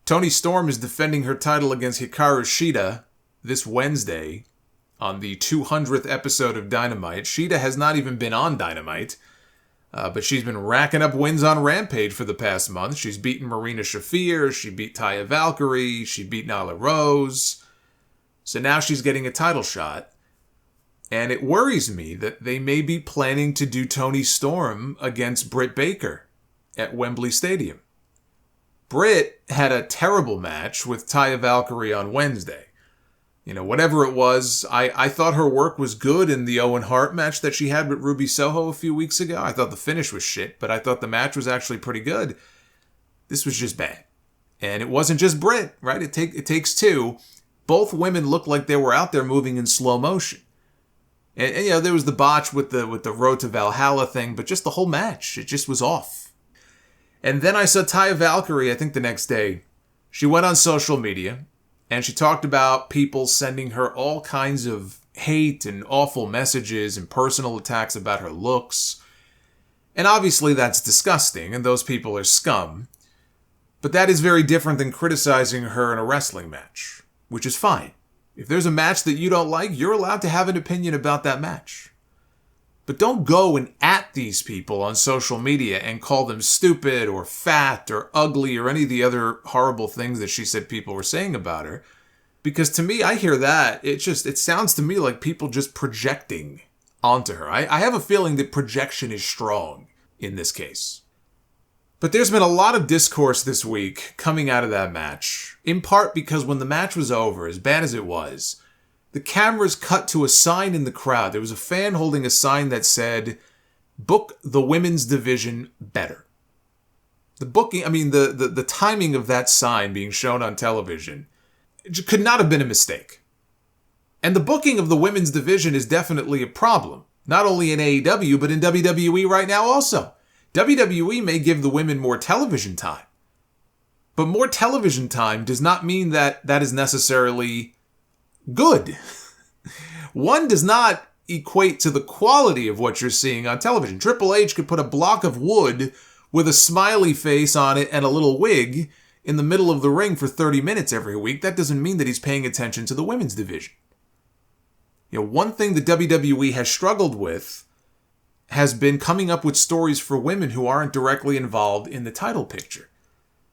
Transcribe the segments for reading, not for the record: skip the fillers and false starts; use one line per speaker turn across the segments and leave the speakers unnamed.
Toni Storm is defending her title against Hikaru Shida this Wednesday on the 200th episode of Dynamite. Shida has not even been on Dynamite, but she's been racking up wins on Rampage for the past month. She's beaten Marina Shafir, she beat Taya Valkyrie, she beat Nyla Rose. So now she's getting a title shot. And it worries me that they may be planning to do Toni Storm against Britt Baker at Wembley Stadium. Britt had a terrible match with Taya Valkyrie on Wednesday. You know, whatever it was, I thought her work was good in the Owen Hart match that she had with Ruby Soho a few weeks ago. I thought the finish was shit, but I thought the match was actually pretty good. This was just bad. And it wasn't just Britt, right? It takes two. Both women looked like they were out there moving in slow motion. And you know, there was the botch with the Road to Valhalla thing, but just the whole match, it just was off. And then I saw Taya Valkyrie, I think the next day. She went on social media, and she talked about people sending her all kinds of hate and awful messages and personal attacks about her looks. And obviously that's disgusting, and those people are scum. But that is very different than criticizing her in a wrestling match, which is fine. If there's a match that you don't like, you're allowed to have an opinion about that match. But don't go and at these people on social media and call them stupid or fat or ugly or any of the other horrible things that she said people were saying about her. Because to me, I hear that, it sounds to me like people just projecting onto her. I have a feeling that projection is strong in this case. But there's been a lot of discourse this week coming out of that match, in part because when the match was over, as bad as it was, the cameras cut to a sign in the crowd. There was a fan holding a sign that said, "Book the women's division better." The booking, the timing of that sign being shown on television could not have been a mistake. And the booking of the women's division is definitely a problem, not only in AEW, but in WWE right now also. WWE may give the women more television time, but more television time does not mean that that is necessarily good. One does not equate to the quality of what you're seeing on television. Triple H could put a block of wood with a smiley face on it and a little wig in the middle of the ring for 30 minutes every week. That doesn't mean that he's paying attention to the women's division. You know, one thing the WWE has struggled with has been coming up with stories for women who aren't directly involved in the title picture.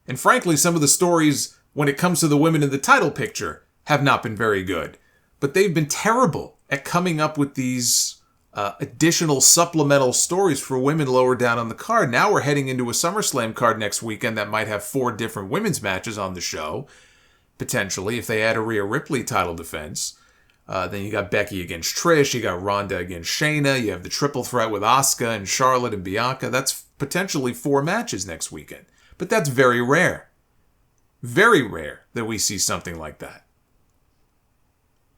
And frankly, some of the stories when it comes to the women in the title picture have not been very good. But they've been terrible at coming up with these additional supplemental stories for women lower down on the card. Now we're heading into a SummerSlam card next weekend that might have 4 different women's matches on the show, potentially, if they add a Rhea Ripley title defense. Then you got Becky against Trish, you got Ronda against Shayna, you have the triple threat with Asuka and Charlotte and Bianca. That's potentially 4 matches next weekend. But that's very rare. Very rare that we see something like that.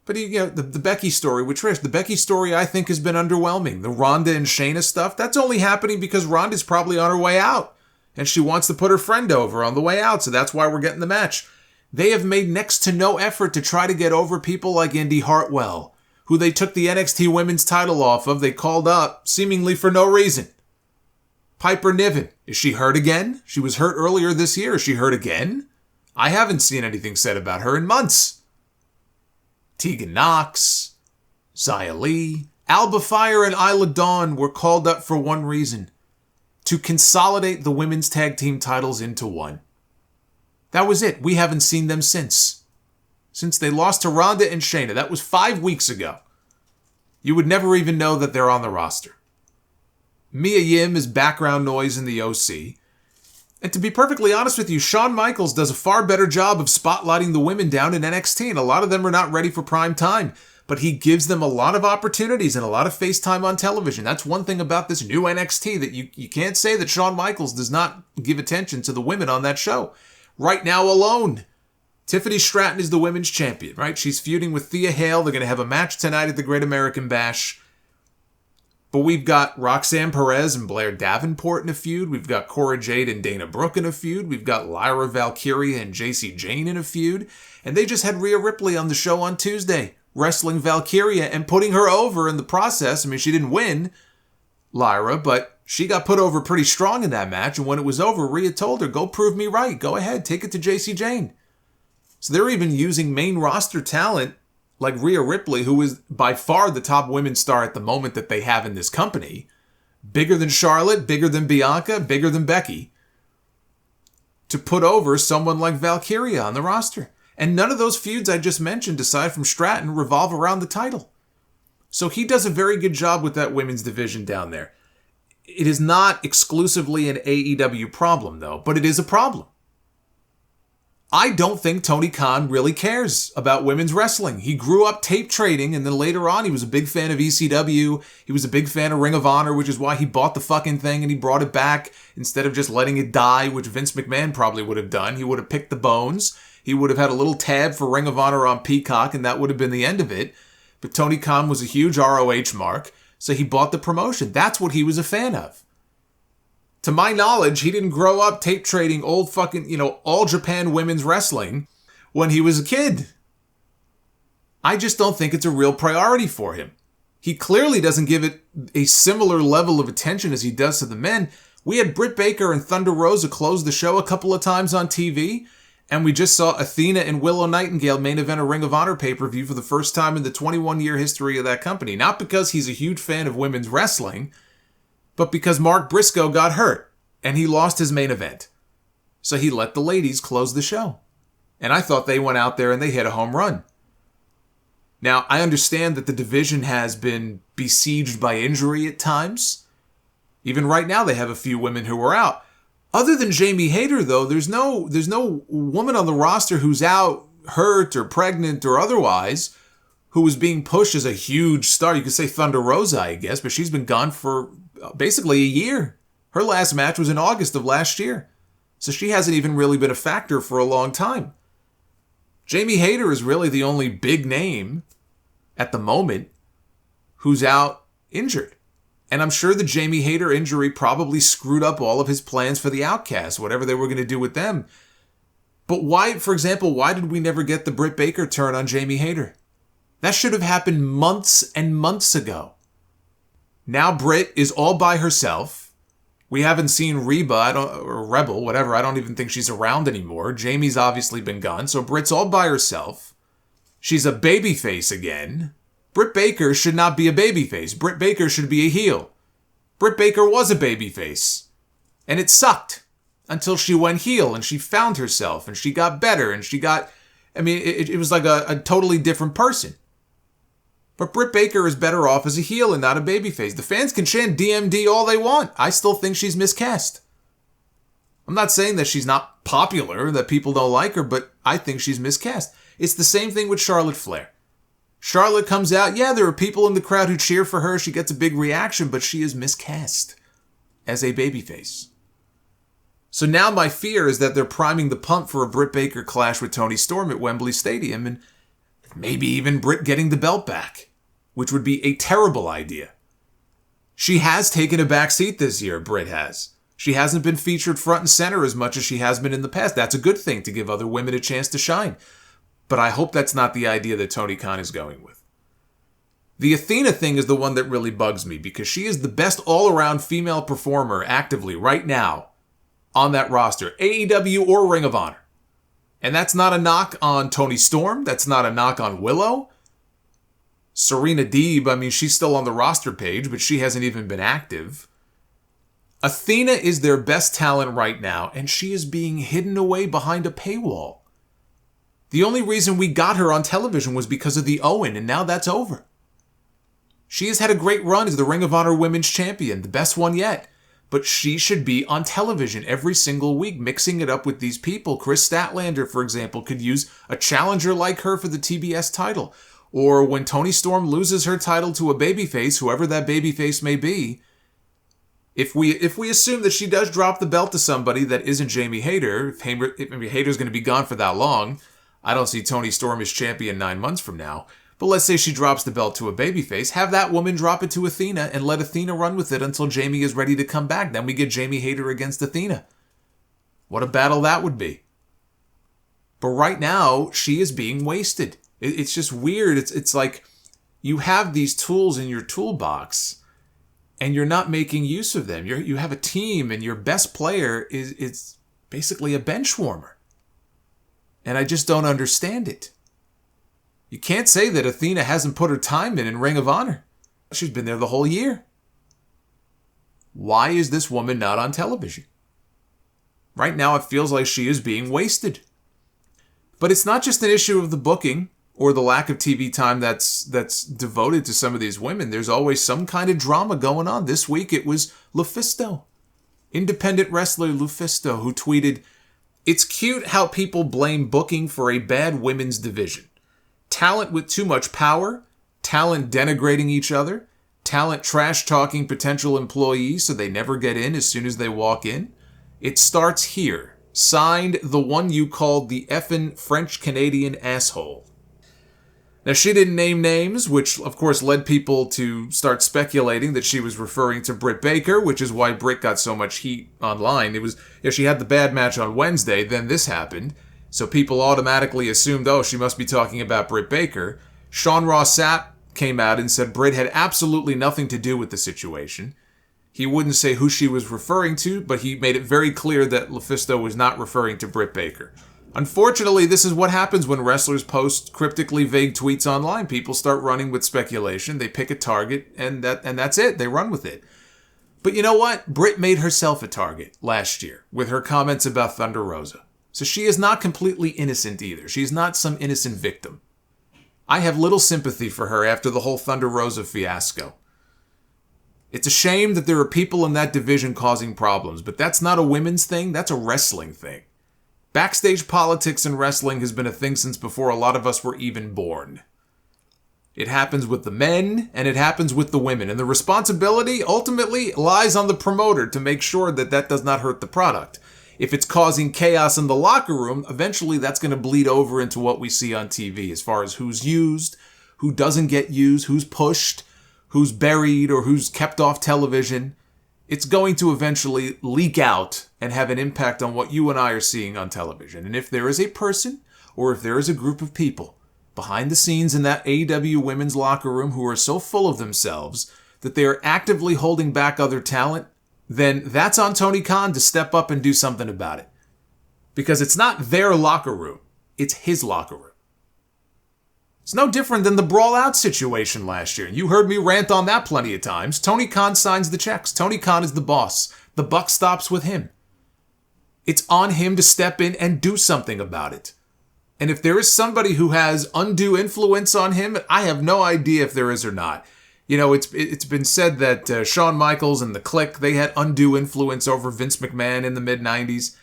But you know, the Becky story with Trish, the Becky story I think has been underwhelming. The Ronda and Shayna stuff, that's only happening because Ronda's probably on her way out. And she wants to put her friend over on the way out, so that's why we're getting the match. They have made next to no effort to try to get over people like Indy Hartwell, who they took the NXT women's title off of. They called up seemingly for no reason. Piper Niven, is she hurt again? She was hurt earlier this year. Is she hurt again? I haven't seen anything said about her in months. Tegan Nox, Xia Li, Alba Fire, and Isla Dawn were called up for one reason: to consolidate the women's tag team titles into one. That was it. We haven't seen them since. Since they lost to Ronda and Shayna. That was 5 weeks ago. You would never even know that they're on the roster. Mia Yim is background noise in the OC. And to be perfectly honest with you, Shawn Michaels does a far better job of spotlighting the women down in NXT, and a lot of them are not ready for prime time. But he gives them a lot of opportunities and a lot of face time on television. That's one thing about this new NXT, that you can't say that Shawn Michaels does not give attention to the women on that show. Right now alone, Tiffany Stratton is the women's champion, right? She's feuding with Thea Hale. They're going to have a match tonight at the Great American Bash. But we've got Roxanne Perez and Blair Davenport in a feud. We've got Cora Jade and Dana Brooke in a feud. We've got Lyra Valkyria and JC Jane in a feud. And they just had Rhea Ripley on the show on Tuesday, wrestling Valkyria and putting her over in the process. I mean, she didn't win, Lyra, but She got put over pretty strong in that match, and when it was over, Rhea told her, go prove me right. Go ahead, take it to JC Jane. So they're even using main roster talent like Rhea Ripley, who is by far the top women's star at the moment that they have in this company. Bigger than Charlotte, bigger than Bianca, bigger than Becky. To put over someone like Valkyrie on the roster. And none of those feuds I just mentioned, aside from Stratton, revolve around the title. So he does a very good job with that women's division down there. It is not exclusively an AEW problem, though, but it is a problem. I don't think Tony Khan really cares about women's wrestling. He grew up tape trading, and then later on he was a big fan of ECW. He was a big fan of Ring of Honor, which is why he bought the fucking thing and he brought it back instead of just letting it die, which Vince McMahon probably would have done. He would have picked the bones. He would have had a little tab for Ring of Honor on Peacock, and that would have been the end of it. But Tony Khan was a huge ROH mark, so he bought the promotion. That's what he was a fan of. To my knowledge, he didn't grow up tape trading old fucking, All Japan women's wrestling when he was a kid. I just don't think it's a real priority for him. He clearly doesn't give it a similar level of attention as he does to the men. We had Britt Baker and Thunder Rosa close the show a couple of times on TV, and we just saw Athena and Willow Nightingale main event a Ring of Honor pay-per-view for the first time in the 21-year history of that company. Not because he's a huge fan of women's wrestling, but because Mark Briscoe got hurt, and he lost his main event. So he let the ladies close the show. And I thought they went out there and they hit a home run. Now, I understand that the division has been besieged by injury at times. Even right now, they have a few women who are out. Other than Jamie Hayter, though, there's no woman on the roster who's out, hurt, or pregnant, or otherwise, who is being pushed as a huge star. You could say Thunder Rosa, I guess, but she's been gone for basically a year. Her last match was in August of last year. So she hasn't even really been a factor for a long time. Jamie Hayter is really the only big name at the moment who's out injured. And I'm sure the Jamie Hayter injury probably screwed up all of his plans for the Outcasts, whatever they were going to do with them. But why, for example, why did we never get the Britt Baker turn on Jamie Hayter? That should have happened months and months ago. Now Britt is all by herself. We haven't seen Reba, or Rebel, whatever. I don't even think she's around anymore. Jamie's obviously been gone, so Britt's all by herself. She's a babyface again. Britt Baker should not be a babyface. Britt Baker should be a heel. Britt Baker was a babyface. And it sucked until she went heel and she found herself and she got better and she got... it was like a totally different person. But Britt Baker is better off as a heel and not a babyface. The fans can chant DMD all they want. I still think she's miscast. I'm not saying that she's not popular, that people don't like her, but I think she's miscast. It's the same thing with Charlotte Flair. Charlotte comes out, yeah, there are people in the crowd who cheer for her, she gets a big reaction, but she is miscast as a babyface. So now my fear is that they're priming the pump for a Britt Baker clash with Toni Storm at Wembley Stadium, and maybe even Britt getting the belt back, which would be a terrible idea. She has taken a back seat this year, Britt has. She hasn't been featured front and center as much as she has been in the past. That's a good thing, to give other women a chance to shine. But I hope that's not the idea that Tony Khan is going with. The Athena thing is the one that really bugs me, because she is the best all-around female performer actively right now on that roster, AEW or Ring of Honor. And that's not a knock on Toni Storm. That's not a knock on Willow. Serena Deeb, she's still on the roster page, but she hasn't even been active. Athena is their best talent right now, and she is being hidden away behind a paywall. The only reason we got her on television was because of the Owen, and now that's over. She has had a great run as the Ring of Honor Women's Champion, the best one yet. But she should be on television every single week, mixing it up with these people. Chris Statlander, for example, could use a challenger like her for the TBS title. Or when Toni Storm loses her title to a babyface, whoever that babyface may be, if we assume that she does drop the belt to somebody that isn't Jamie Hayter, if Hayter's going to be gone for that long, I don't see Toni Storm as champion 9 months from now. But let's say she drops the belt to a babyface. Have that woman drop it to Athena and let Athena run with it until Jamie is ready to come back. Then we get Jamie Hayter against Athena. What a battle that would be. But right now, she is being wasted. It's just weird. It's like you have these tools in your toolbox and you're not making use of them. You have a team, and your best player is basically a bench warmer. And I just don't understand it. You can't say that Athena hasn't put her time in Ring of Honor. She's been there the whole year. Why is this woman not on television? Right now, it feels like she is being wasted. But it's not just an issue of the booking or the lack of TV time that's devoted to some of these women. There's always some kind of drama going on. This week, it was LuFisto, independent wrestler LuFisto, who tweeted, "It's cute how people blame booking for a bad women's division. Talent with too much power, talent denigrating each other, talent trash-talking potential employees so they never get in as soon as they walk in. It starts here. Signed, the one you called the effin' French-Canadian asshole." Now, she didn't name names, which, of course, led people to start speculating that she was referring to Britt Baker, which is why Britt got so much heat online. It was, she had the bad match on Wednesday, then this happened, so people automatically assumed, oh, she must be talking about Britt Baker. Sean Ross Sapp came out and said Britt had absolutely nothing to do with the situation. He wouldn't say who she was referring to, but he made it very clear that LuFisto was not referring to Britt Baker. Unfortunately, this is what happens when wrestlers post cryptically vague tweets online. People start running with speculation. They pick a target, and that's it. They run with it. But you know what? Britt made herself a target last year with her comments about Thunder Rosa. So she is not completely innocent either. She's not some innocent victim. I have little sympathy for her after the whole Thunder Rosa fiasco. It's a shame that there are people in that division causing problems, but that's not a women's thing. That's a wrestling thing. Backstage politics in wrestling has been a thing since before a lot of us were even born. It happens with the men, and it happens with the women. And the responsibility ultimately lies on the promoter to make sure that that does not hurt the product. If it's causing chaos in the locker room, eventually that's going to bleed over into what we see on TV as far as who's used, who doesn't get used, who's pushed, who's buried, or who's kept off television. It's going to eventually leak out and have an impact on what you and I are seeing on television. And if there is a person, or if there is a group of people behind the scenes in that AEW women's locker room who are so full of themselves that they are actively holding back other talent, then that's on Tony Khan to step up and do something about it. Because it's not their locker room, it's his locker room. It's no different than the Brawl Out situation last year. You heard me rant on that plenty of times. Tony Khan signs the checks. Tony Khan is the boss. The buck stops with him. It's on him to step in and do something about it. And if there is somebody who has undue influence on him, I have no idea if there is or not. You know, it's been said that Shawn Michaels and the Clique, they had undue influence over Vince McMahon in the mid-90s.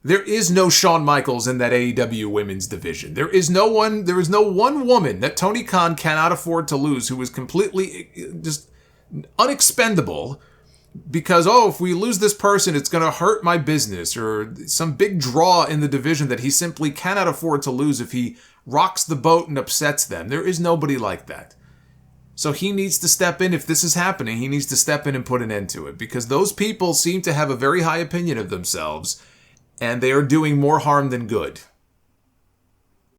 There is no Shawn Michaels in that AEW women's division. There is no one woman that Tony Khan cannot afford to lose who is completely just unexpendable because, if we lose this person, it's going to hurt my business, or some big draw in the division that he simply cannot afford to lose if he rocks the boat and upsets them. There is nobody like that. So he needs to step in. If this is happening, he needs to step in and put an end to it, because those people seem to have a very high opinion of themselves, and they are doing more harm than good.